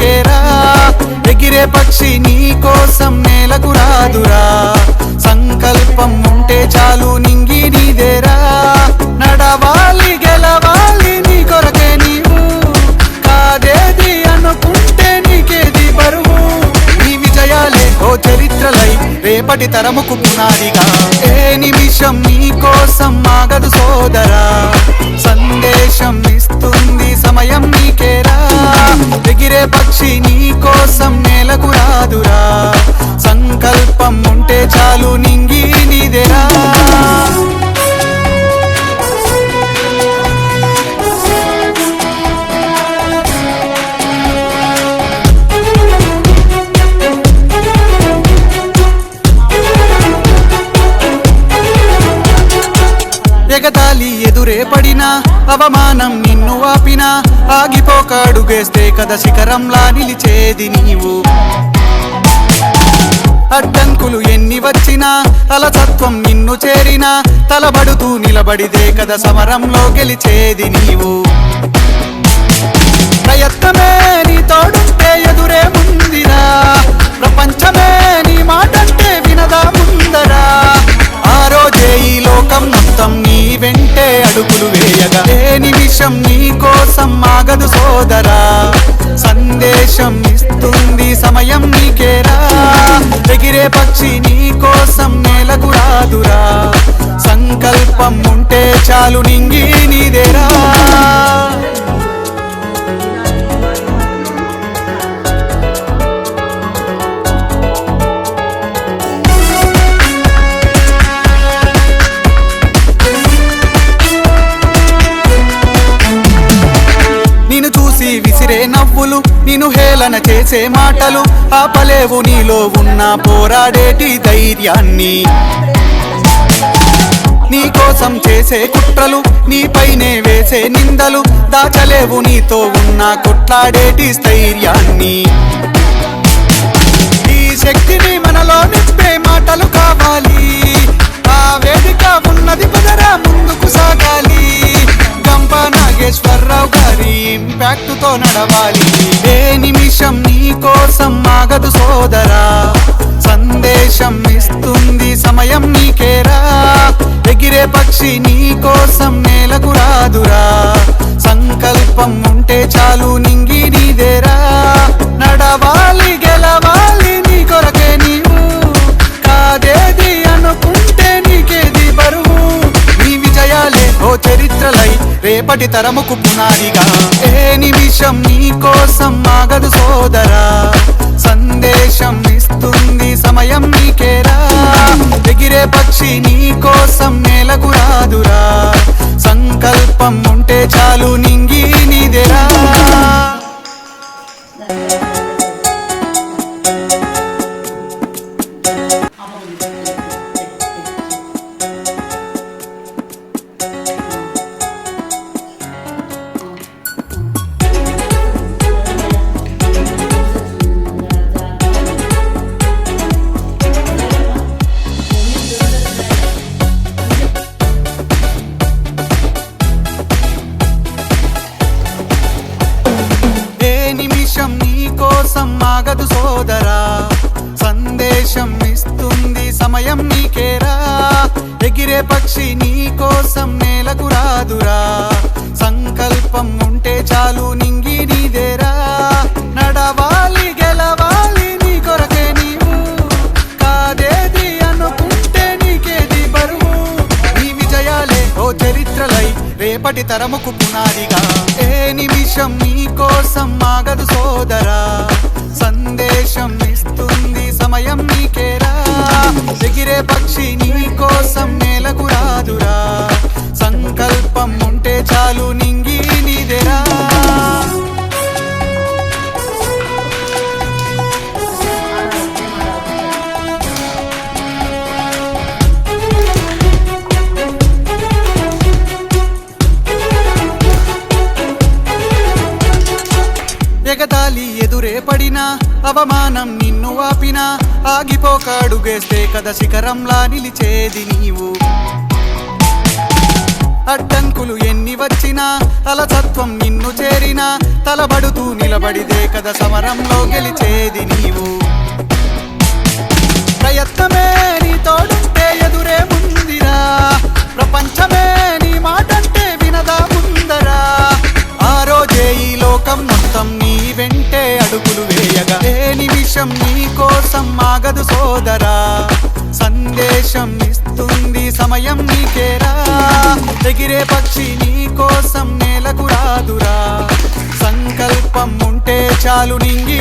నీకేరా, ఎగిరే పక్షి నీ కోసం నేలకు రాదురా. సంకల్పం ఉంటే చాలు నింగి నీదేరా, నడవాలి గెలవాలి నీ కొరకే నీవు, కాదేది అనుకుంటే నీకేది బరువు. నీ విజయాలే ఓ చరిత్రలై రేపటి తరముకు పునాదిగా, ఏ నిమిషం నీ కోసం ఆగదు సోదరా. సందేశం ఇస్తుంది సమయం నీకేరా, ఎగిరే పక్షి నీ కోసం నేలకు రాదురా. సంకల్పం ఉంటే చాలు నింగి నీదేరా. ఎగతాళి ఎదురే పడినా, అవమానం నిన్ను ఆపినా, ఆగిపోక అడుగేస్తే కదా శిఖరంలా నిలిచేది నీవు. అడ్డంకులు ఎన్ని వచ్చినా, అలసత్వం నిన్ను చేరినా, తలబడుతూ నిలబడిదే కదా సమరంలో గెలిచేది నీవు. ప్రయత్నమే నీ తోడుంటే ఎదురే ముందిరా, ప్రపంచమే నీ మాటంటే వినదా ముందరా. ఆ రోజే ఈ లోకం మొత్తం నీ వెంటే అడుగులు వేయగా, ఏ నిమిషం నీ కోసం ఆగదు సోదరా. సందేశం ఇస్తుంది సమయం నీకేరా, ఎగిరే పక్షి నీ కోసం నేలకు రాదురా. సంకల్పం ఉంటే చాలు నింగి నీదేరా. విసిరే నవ్వులు, నిన్ను హేళన చేసే మాటలు, ఆపలేవు నీలో ఉన్న పోరాడేటి ధైర్యాన్ని. నీ కోసం చేసే కుట్రలు, నీపైనే వేసే నిందలు, దాచలేవు నీతో ఉన్న కొట్లాడేటి స్థైర్యాన్ని. ఈ శక్తిని మనలో నింపే మాటలు కావాలి, ఆ వేదిక ఉన్నది కుదరా ముందుకు సాగాలి. గంప నాగేశ్వరరావు గారి ఇంపాక్ట్ తో నడవాలి, ఏ నిమిషం నీ కోసం ఆగదు సోదరా. సందేశం ఇస్తుంది సమయం నీకేరా, ఎగిరే పక్షి నీ కోసం నేలకు రాదురా. సంకల్పం ఉంటే చాలు నింగి నీదేరా, నడవాలి గెలవాలి నీ కొరకే నీవు, కాదేది అనుకుంటే నీకేది బరువు. నీ విజయాలే ఓ చరిత్రలై రేపటి తరముకు పునాదిగా, ఏ నిమిషం నీ కోసం ఆగదు సోదరా. సందేశం ఇస్తుంది సమయం నీకేరా, ఎగిరే పక్షి నీ కోసం నేలకు రాదురా. సంకల్పం ఉంటే చాలు నింగి నీదేరా. ఆగదు సోదరా. సందేశం ఇస్తుంది సమయం నీకేరా, ఎగిరే పక్షి నీ కోసం నేలకు రాదురా. సంకల్పం ఉంటే చాలు నింగి నీదేరా, నడవాలి గెలవాలి నీ కొరకే నీవు, కాదేది అనుకుంటే నీకేది బరువు. నీ విజయాలే ఓ చరిత్రలై రేపటి తరముకు పునాదిగా, ఏ నిమిషం నీ కోసం ఆగదు సోదరా. సందేశం ఇస్తుంది సమయం నీకేరా, ఎగిరే పక్షి నీ కోసం నేలకు రాదురా. సంకల్పం ఉంటే చాలు నింగి నీదేరా. ఎగతాళి ఎదురే పడినా, అవమానం నిన్ను ఆపినా, ఆగిపోక అడుగేస్తే కదా శిఖరంలా నిలిచేది నీవు. అడ్డంకులు ఎన్ని వచ్చినా అలసత్వం నిన్ను చేరినా తలబడుతూ నిలబడిదే కదా సమరంలో గెలిచేది నీవు. ప్రయత్నమే నీ తోడుంటే ఎదురే ముందిరా, ప్రపంచమే నీ మాటంటే వినదా ముందరా. ఆ రోజే ఈ లోకం మొత్తం నీ వెంటే అడుగులు వేయగా ఏ నిమిషం నీ కోసం ఆగదు సోదరా. సందేశం ఇస్తుంది సమయం నీకేరా, ఎగిరే పక్షి నీ కోసం నేలకు రాదురా. సంకల్పం ఉంటే చాలు నింగి